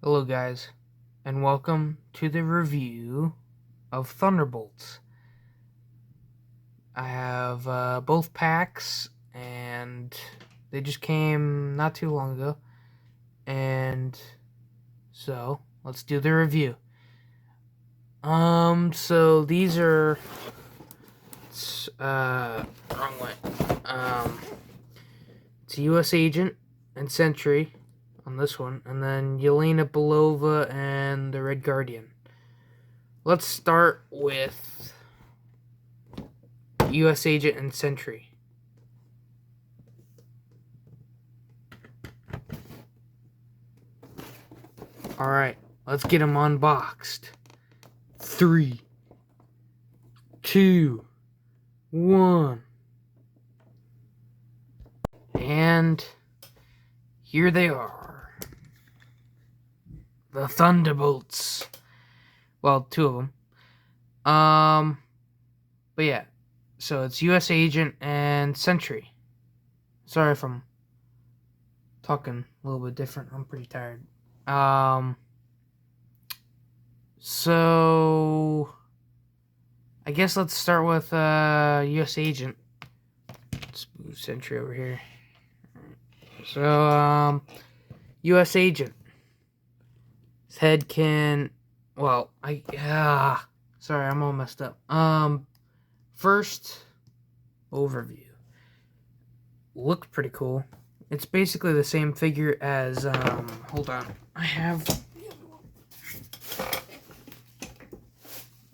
Hello, guys, and welcome to the review of Thunderboltzz. I have both packs, and they just came not too long ago, and so let's do the review. So these are wrong way. It's a U.S. Agent and Sentry on this one, and then Yelena Belova and the Red Guardian. Let's start with U.S. Agent and Sentry. Alright, let's get them unboxed. 3, 2, 1. And here they are. The Thunderboltzz. Well, 2 of them. But yeah. So it's U.S. Agent and Sentry. Sorry if I'm talking a little bit different. I'm pretty tired. So I guess let's start with U.S. Agent. Let's move Sentry over here. So U.S. Agent. His head can, well, sorry, I'm all messed up. First overview. Looked pretty cool. It's basically the same figure as hold on. I have.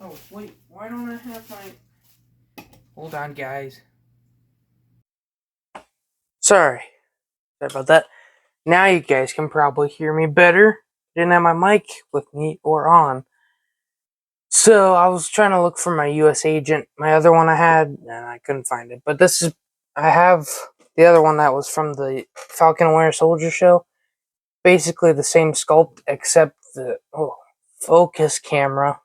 Oh wait, why don't I have my? Hold on, guys. Sorry about that. Now you guys can probably hear me better. Didn't have my mic with me or on. So I was trying to look for my U.S. Agent. My other one I had, and I couldn't find it. But this is, I have the other one that was from the Falcon and Winter Soldier show. Basically the same sculpt, except the focus camera.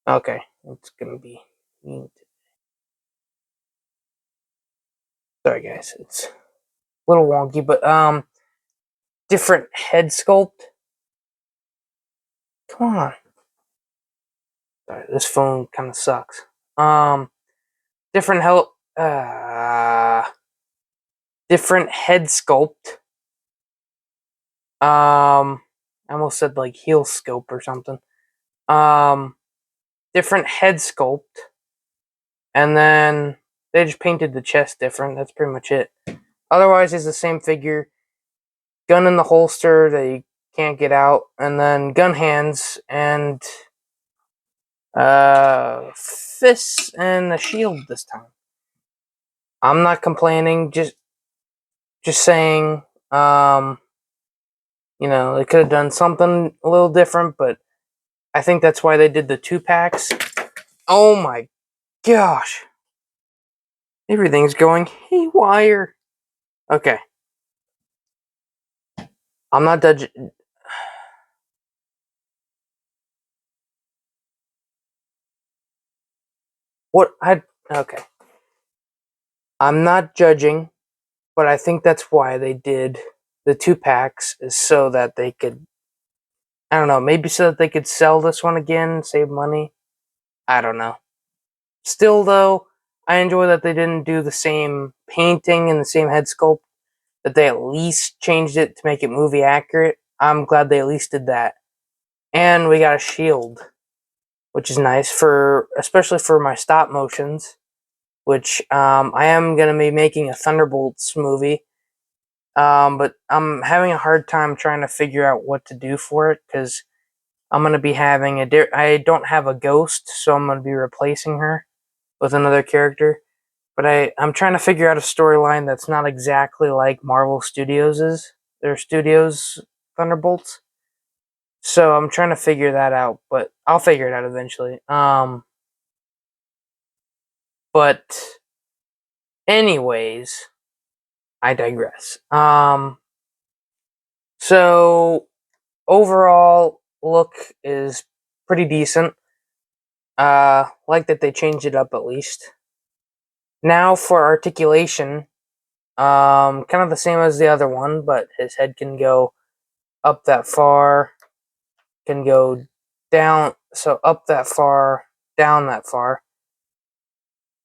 Okay, it's gonna be neat. Sorry guys, it's a little wonky, but different head sculpt. Come on. Sorry, this phone kind of sucks. Different different head sculpt. I almost said like heel scope or something. Different head sculpt, and then they just painted the chest different. That's pretty much it. Otherwise, it's the same figure. Gun in the holster that you can't get out, and then gun hands and fists and a shield this time. I'm not complaining. Just saying. They could have done something a little different, but I think that's why they did the 2 packs. Oh my gosh. Everything's going haywire. Okay. I'm not judging. Okay. I'm not judging, but I think that's why they did the 2 packs, is so that they could, I don't know, maybe so that they could sell this one again, save money. I don't know. Still, though, I enjoy that they didn't do the same painting and the same head sculpt, that they at least changed it to make it movie accurate. I'm glad they at least did that. And we got a shield, which is nice, especially for my stop motions, which I am going to be making a Thunderboltzz movie. But I'm having a hard time trying to figure out what to do for it, because I'm going to be having I don't have a ghost, so I'm going to be replacing her with another character. But I'm trying to figure out a storyline that's not exactly like Marvel Studios' their studios Thunderbolts. So I'm trying to figure that out, but I'll figure it out eventually. But anyways, I digress. So overall look is pretty decent. Like that they changed it up at least. Now for articulation, Kind of the same as the other one, but his head can go up that far, can go down, so up that far, down that far,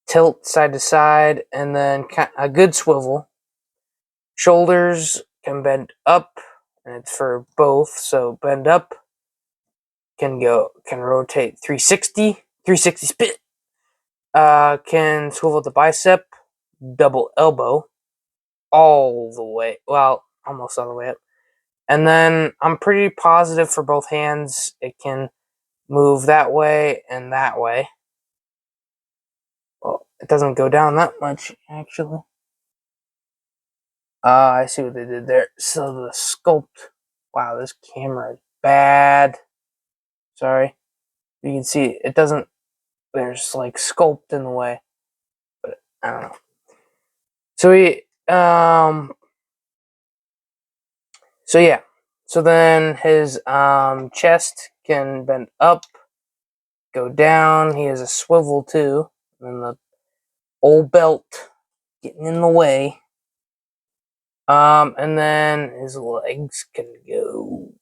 tilt side to side, and then a good swivel. Shoulders can bend up, and it's for both, so bend up, can rotate 360 spit, can swivel the bicep, double elbow, all the way, well, almost all the way up. And then I'm pretty positive for both hands, it can move that way and that way. Well, it doesn't go down that much, actually. I see what they did there. So the sculpt, wow, this camera is bad. Sorry. You can see it doesn't, there's like sculpt in the way. But I don't know. So so yeah. So then his chest can bend up, go down. He has a swivel too. And the old belt getting in the way. And then his legs can go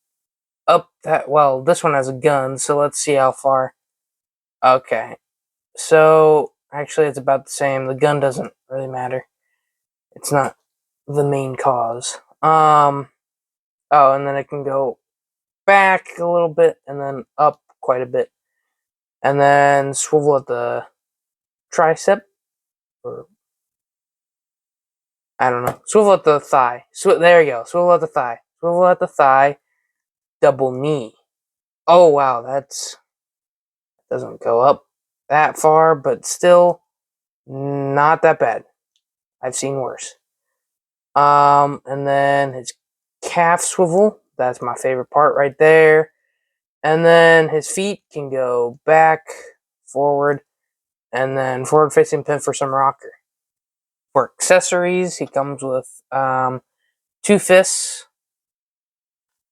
up that, well, this one has a gun, so let's see how far. Okay. So actually it's about the same. The gun doesn't really matter. It's not the main cause. Oh, and then it can go back a little bit and then up quite a bit. And then swivel at the tricep, or I don't know. Swivel at the thigh. There you go. Swivel at the thigh. Swivel at the thigh. Double knee. Oh wow, that's doesn't go up that far, but still not that bad. I've seen worse. And then his calf swivel. That's my favorite part right there. And then his feet can go back, forward, and then forward facing pin for some rocker. For accessories, he comes with 2 fists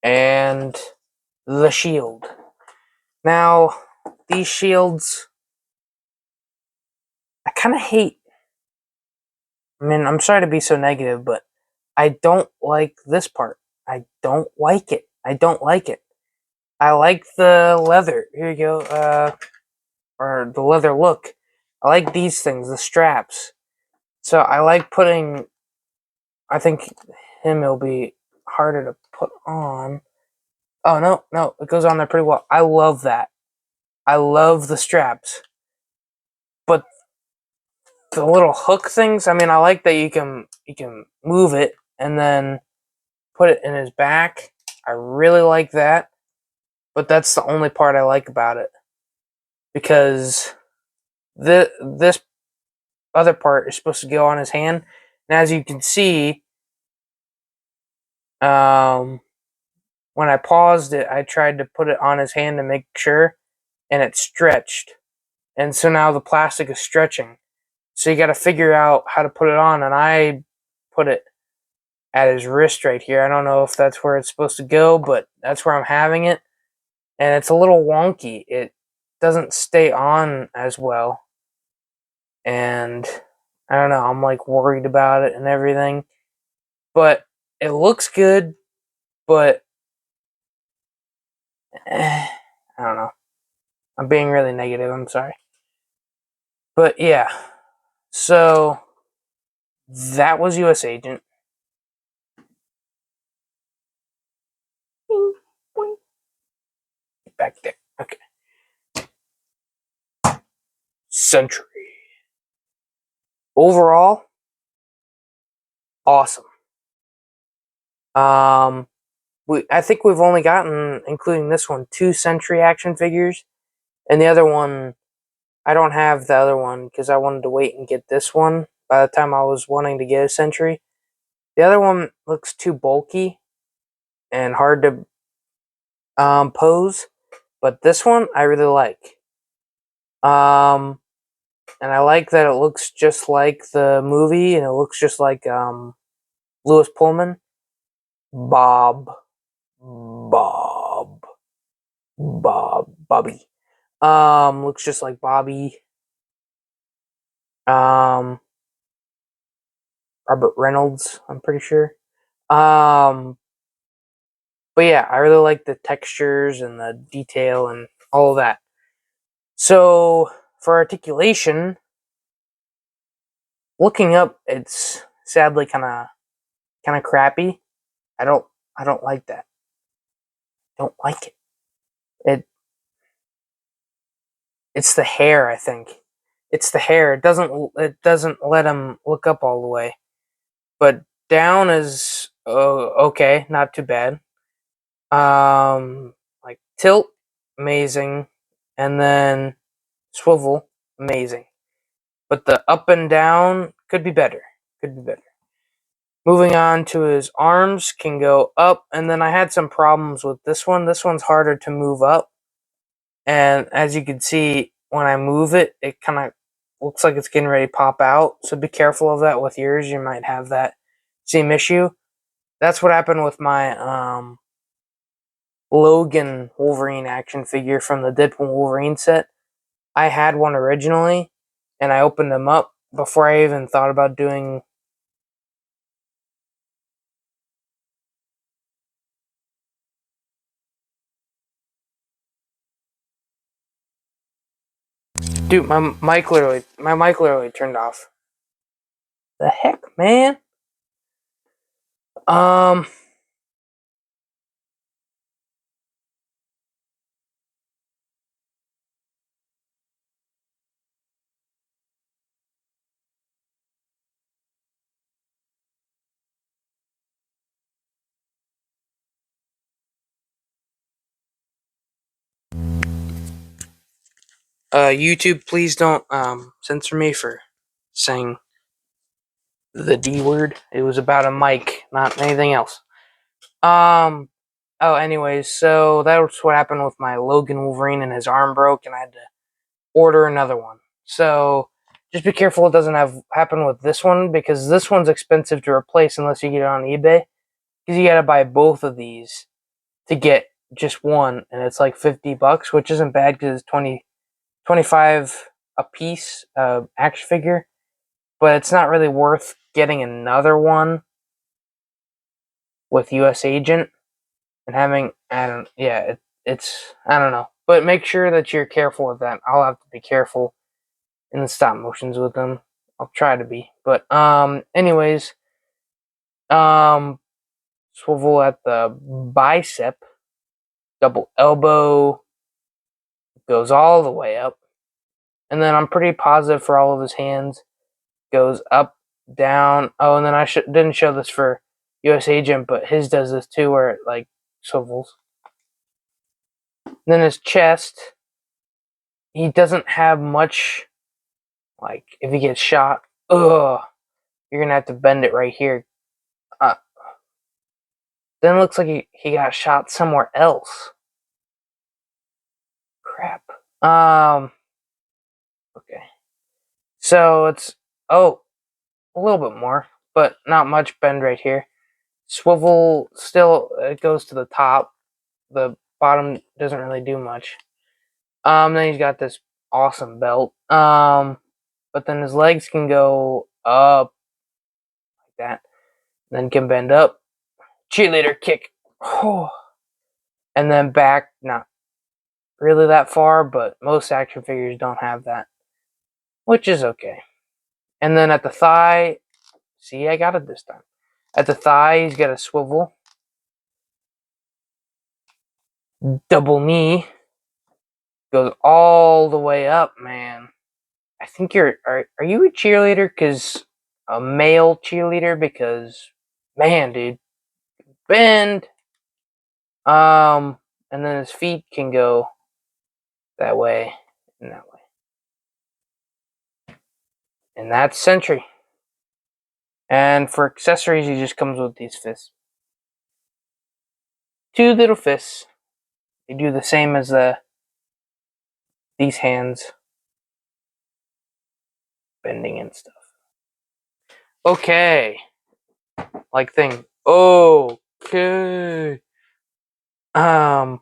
and the shield. Now, these shields, I kind of hate. I mean, I'm sorry to be so negative, but I don't like this part. I don't like it. I don't like it. I like the leather. Here you go. Or the leather look. I like these things, the straps. So I like putting. I think it'll be harder to put on. Oh no, it goes on there pretty well. I love that. I love the straps, but the little hook things. I mean, I like that you can move it and then put it in his back. I really like that, but that's the only part I like about it, because this other part is supposed to go on his hand, and as you can see, when I paused it, I tried to put it on his hand to make sure, and it stretched, and so now the plastic is stretching. So you got to figure out how to put it on, and I put it at his wrist right here. I don't know if that's where it's supposed to go, but that's where I'm having it, and it's a little wonky. It doesn't stay on as well, and I don't know. I'm like worried about it and everything, but it looks good. But I don't know. I'm being really negative. I'm sorry, but yeah. So that was U.S. Agent. Back there. Okay. Sentry. Overall, awesome. I think we've only gotten, including this one, 2 Sentry action figures, and the other one, I don't have the other one because I wanted to wait and get this one by the time I was wanting to get a Sentry. The other one looks too bulky and hard to pose, but this one I really like. And I like that it looks just like the movie, and it looks just like Lewis Pullman. Bob, Bob, Bobby. Looks just like Bobby. Um, Robert Reynolds, I'm pretty sure. But yeah, I really like the textures and the detail and all of that. So for articulation, looking up, it's sadly kind of crappy. I don't like that. Don't like it. It's the hair, I think. It's the hair. It doesn't let him look up all the way. But down is okay, not too bad. Like tilt, amazing, and then swivel, amazing. But the up and down could be better. Could be better. Moving on to his arms, can go up, and then I had some problems with this one. This one's harder to move up, and as you can see, when I move it, it kind of looks like it's getting ready to pop out. So be careful of that with yours. You might have that same issue. That's what happened with my Logan Wolverine action figure from the Deadpool Wolverine set. I had one originally, and I opened them up before I even thought about doing. Dude, my mic literally turned off. The heck, man. Um. YouTube, please don't censor me for saying the D word. It was about a mic, not anything else. Um. Oh, anyways, so that was what happened with my Logan Wolverine, and his arm broke, and I had to order another one. So just be careful it doesn't happen with this one, because this one's expensive to replace unless you get it on eBay. Because you gotta buy both of these to get just one, and it's like $50, which isn't bad because it's 25 a piece action figure, but it's not really worth getting another one with US Agent and having it's I don't know, but make sure that you're careful with that. I'll have to be careful in the stop motions with them. I'll try to be, but anyways, um, swivel at the bicep, double elbow goes all the way up, and then I'm pretty positive for all of his hands goes up, down. Oh, and then I didn't show this for US Agent, but his does this too, where it like swivels. And then his chest, he doesn't have much. Like if he gets shot, you're gonna have to bend it right here. Uh, then it looks like he got shot somewhere else. Crap. Okay. So it's a little bit more, but not much bend right here. Swivel still it goes to the top. The bottom doesn't really do much. Then he's got this awesome belt. But then his legs can go up like that. Then can bend up. Cheerleader kick. And then back, not really that far, but most action figures don't have that, which is okay. And then at the thigh, see, I got it this time. At the thigh, he's got a swivel. Double knee. Goes all the way up, man. I think are you a cheerleader? Because a male cheerleader? Because man, dude, bend. And then his feet can go that way and that way, and that's Sentry. And for accessories, he just comes with these fists, two little fists. They do the same as these hands, bending and stuff. Okay, like thing. Okay. Now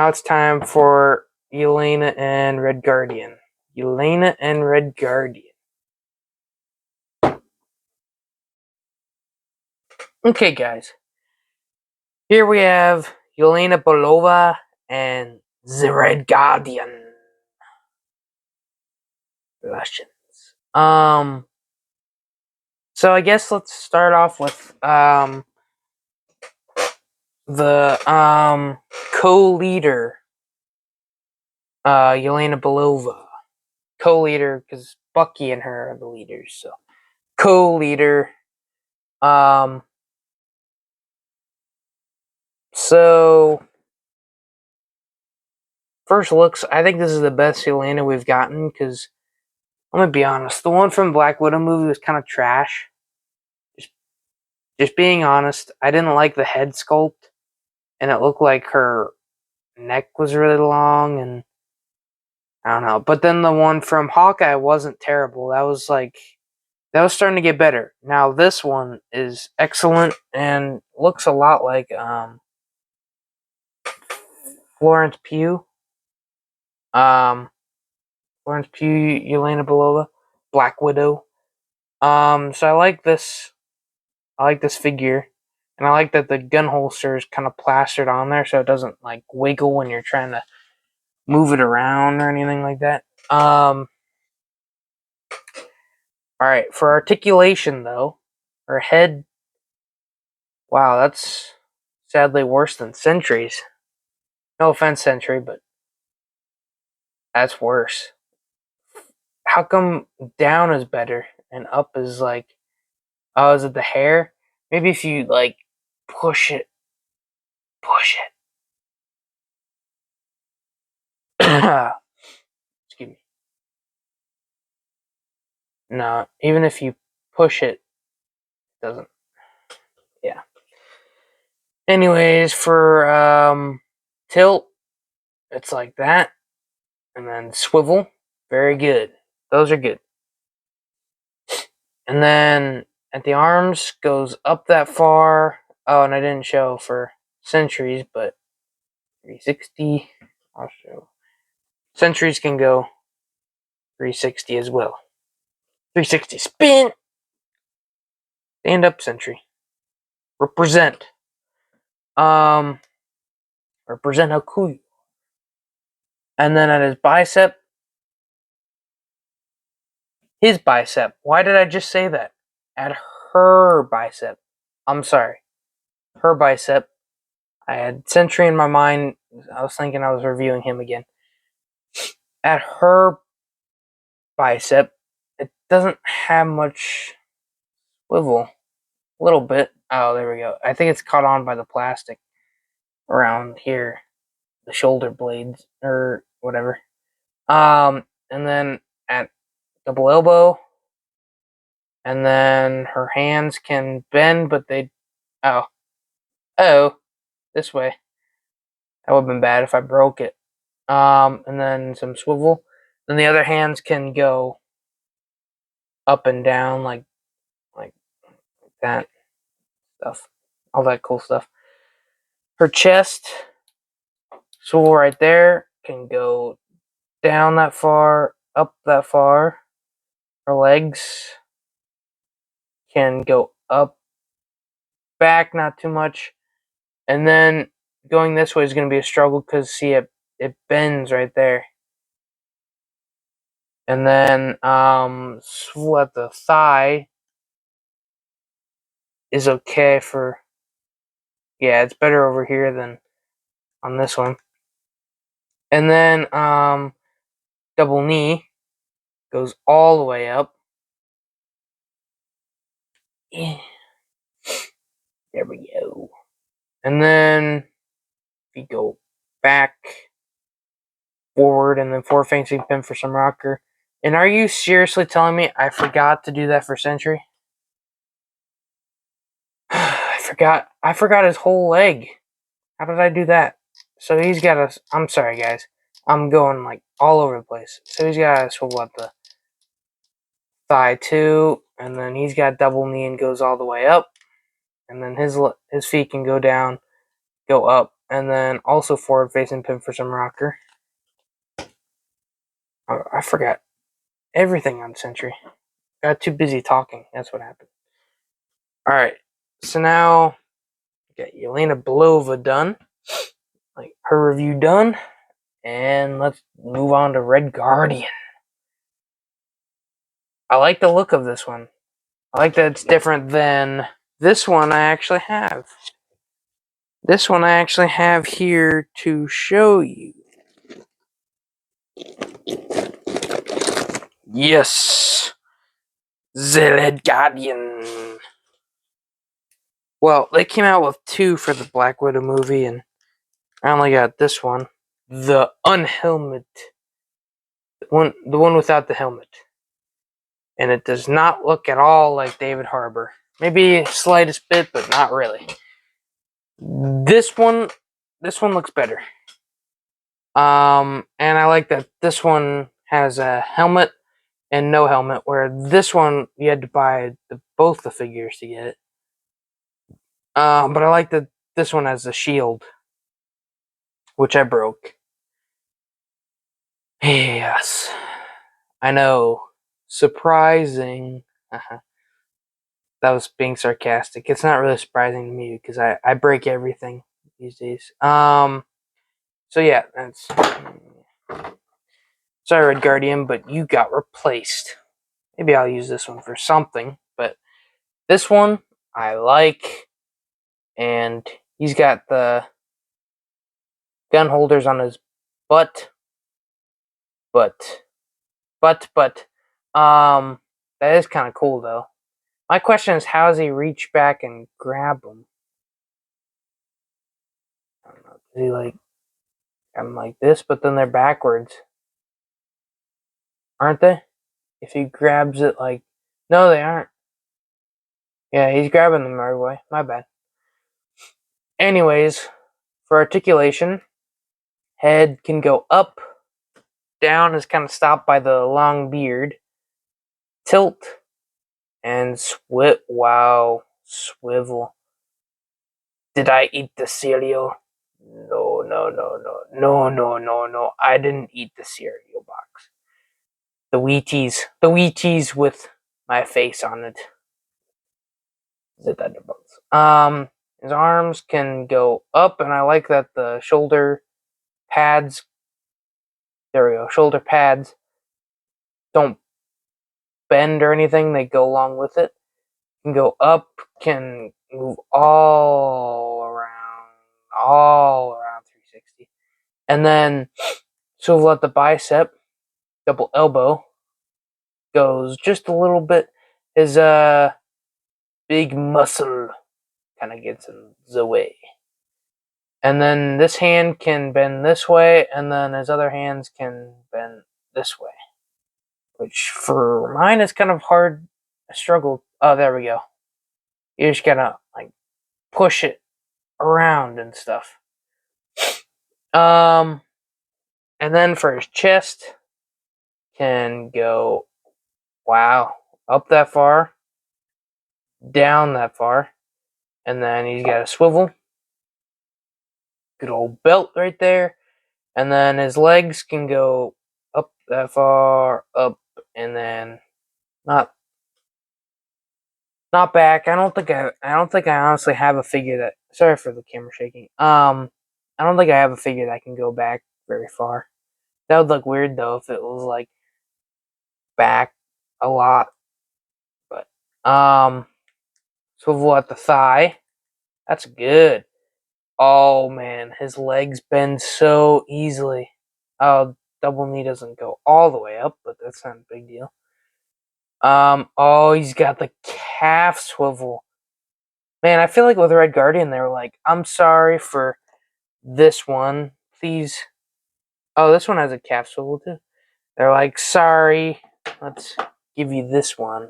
it's time for Elena and Red Guardian. Elena and Red Guardian. Okay, guys. Here we have Yelena Belova and the Red Guardian. Russians. So I guess let's start off with the co-leader, Yelena Belova. Co-leader because Bucky and her are the leaders. So co-leader. Um. So first looks, I think this is the best Yelena we've gotten because I'm gonna be honest, the one from Black Widow movie was kind of trash. Just, just being honest, I didn't like the head sculpt, and it looked like her neck was really long, and I don't know. But then the one from Hawkeye wasn't terrible. That was starting to get better. Now this one is excellent and looks a lot like Florence Pugh. Um, Florence Pugh, Yelena Belova, Black Widow. So I like this. I like this figure, and I like that the gun holster is kind of plastered on there, so it doesn't like wiggle when you're trying to move it around or anything like that. All right, for articulation though, her head. Wow, that's sadly worse than Sentry's. No offense, Sentry, but that's worse. How come down is better and up is like, oh, is it the hair? Maybe if you like push it, push it. Excuse me. No, even if you push it, it doesn't. Yeah. Anyways, for tilt, it's like that, and then swivel, very good. Those are good. And then at the arms goes up that far. Oh, and I didn't show for Sentries, but 360. I'll show. Sentries can go 360 as well. 360 spin. Stand up Sentry. Represent. Um, represent how cool you are. And then at his bicep. Why did I just say that? At her bicep. I'm sorry. Her bicep. I had Sentry in my mind. I was thinking I was reviewing him again. At her bicep, it doesn't have much swivel. A little bit. Oh, there we go. I think it's caught on by the plastic around here, the shoulder blades or whatever. And then at double elbow, and then her hands can bend, but they oh this way. That would have been bad if I broke it. And then some swivel. Then the other hands can go up and down like that stuff, all that cool stuff. Her chest swivel right there can go down that far, up that far. Her legs can go up, back, not too much, and then going this way is going to be a struggle because see it bends right there. And then swivel at the thigh is okay for, yeah, it's better over here than on this one. And then double knee goes all the way up. Yeah. There we go. And then if you go back, forward, and then forward facing pin for some rocker. And are you seriously telling me I forgot to do that for Sentry? I forgot his whole leg. How did I do that? So he's got a. I'm sorry, guys. I'm going like all over the place. So he's got a swivel at the thigh too, and then he's got double knee and goes all the way up, and then his feet can go down, go up, and then also forward facing pin for some rocker. I forgot everything on Sentry. Got too busy talking. That's what happened. All right. So now, got Yelena Belova done. Like, her review done. And let's move on to Red Guardian. I like the look of this one. I like that it's different than this one I actually have. This one I actually have here to show you. Yes! The Red Guardian. Well, they came out with 2 for the Black Widow movie, and I only got this one. The unhelmet. The one without the helmet. And it does not look at all like David Harbour. Maybe slightest bit, but not really. This one looks better. And I like that this one has a helmet and no helmet, where this one you had to buy both the figures to get it. But I like that this one has a shield, which I broke. Yes, I know. Surprising. That was being sarcastic. It's not really surprising to me because I break everything these days. So yeah, that's sorry, Red Guardian, but you got replaced. Maybe I'll use this one for something, but this one I like, and he's got the gun holders on his butt, but that is kind of cool though. My question is, how does he reach back and grab them? I don't know. Does he like I'm like this, but then they're backwards, aren't they? If he grabs it like, no, they aren't. Yeah, he's grabbing them the right way. My bad. Anyways, for articulation, head can go up, down is kind of stopped by the long beard, tilt, and swivel. Did I eat the cereal? No. I didn't eat the cereal box. The Wheaties with my face on it. The Thunderboltzz. His arms can go up, and I like that the shoulder pads. There we go. Shoulder pads don't bend or anything; they go along with it. Can go up, can move all around 360, and then swivel at the bicep, double elbow goes just a little bit. His big muscle kind of gets in the way. And then this hand can bend this way, and then his other hands can bend this way. Which for mine is kind of hard. I struggled. Oh, there we go. You just gotta like push it around and stuff. And then for his chest, can go up that far, down that far, and then he's got a swivel. Good old belt right there. And then his legs can go up that far, up, and then not back. I don't think I honestly have a figure that. Sorry for the camera shaking. I don't think I have a figure that can go back very far. That would look weird though if it was like back a lot. But swivel at the thigh. That's good. Oh man, his legs bend so easily. Oh, double knee doesn't go all the way up, but that's not a big deal. Oh, he's got the calf swivel. Man, I feel like with Red Guardian, they were like, I'm sorry for this one. Please. Oh, this one has a calf swivel too. They're like, sorry, let's give you this one.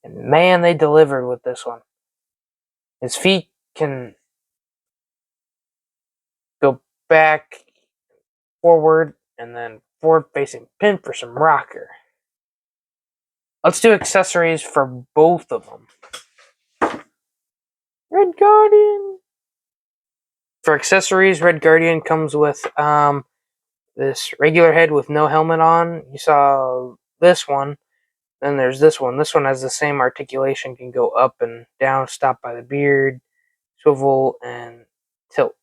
And man, they delivered with this one. His feet can go back, forward, and then forward facing pin for some rocker. Let's do accessories for both of them. Red Guardian. For accessories, Red Guardian comes with this regular head with no helmet on. You saw this one. Then there's this one. This one has the same articulation, can go up and down, stop by the beard, swivel, and tilt.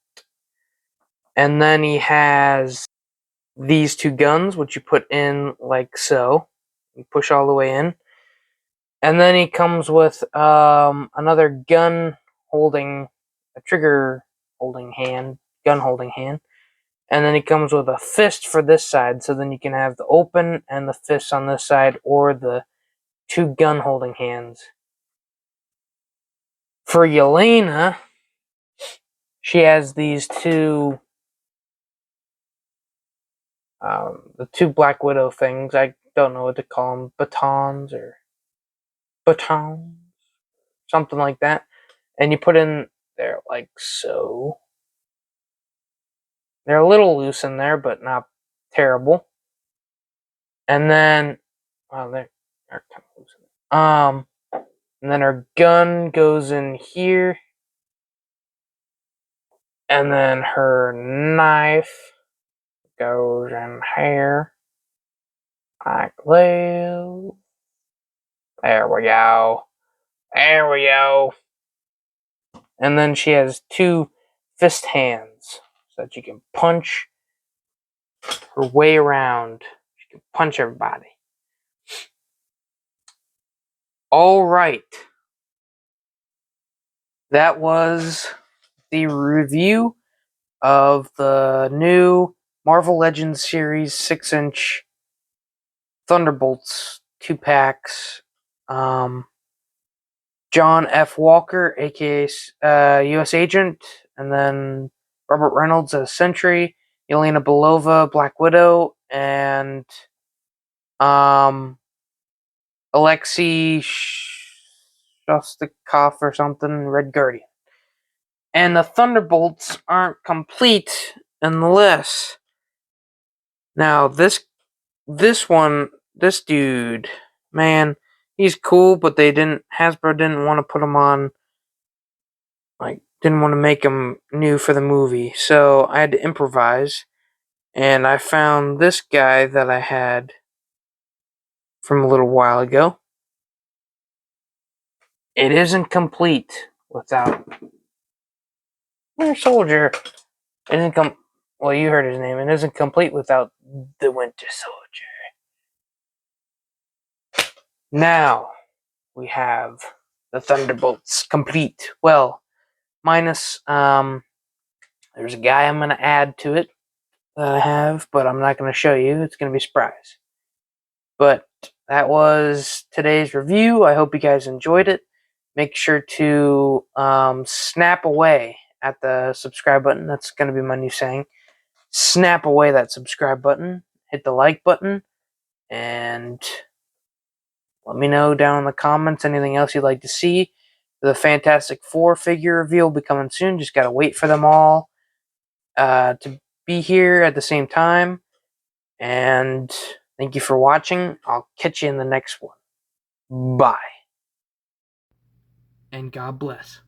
And then he has these two guns, which you put in like so. You push all the way in. And then he comes with another gun holding, a trigger holding hand, gun holding hand. And then he comes with a fist for this side, so then you can have the open and the fist on this side, or the two gun holding hands. For Yelena, she has these two, the two Black Widow things. I don't know what to call them, batons or batons, something like that. And you put in there like so. They're a little loose in there, but not terrible. And then, well, they're kind of loose. And then her gun goes in here, and then her knife goes in here, like this. There we go. There we go. And then she has two fist hands, so that she can punch her way around. She can punch everybody. All right. That was the review of the new Marvel Legends series 6-inch Thunderboltzz 2-packs. John F. Walker, aka U.S. Agent, and then Robert Reynolds as Sentry, Yelena Belova, Black Widow, and Alexei Shostakov or something, Red Guardian. And the Thunderbolts aren't complete unless... Now, this dude, man, he's cool, but Hasbro didn't want to put him on, like, didn't want to make him new for the movie, so I had to improvise, and I found this guy that I had from a little while ago. It isn't complete without Winter Soldier. It isn't well, you heard his name. It isn't complete without the Winter Soldier. Now we have the Thunderbolts complete. Well, minus there's a guy I'm gonna add to it that I have, but I'm not gonna show you. It's gonna be a surprise. But that was today's review. I hope you guys enjoyed it. Make sure to snap away at the subscribe button. That's gonna be my new saying. Snap away that subscribe button. Hit the like button, and let me know down in the comments anything else you'd like to see. The Fantastic Four figure reveal will be coming soon. Just gotta wait for them all to be here at the same time. And thank you for watching. I'll catch you in the next one. Bye. And God bless.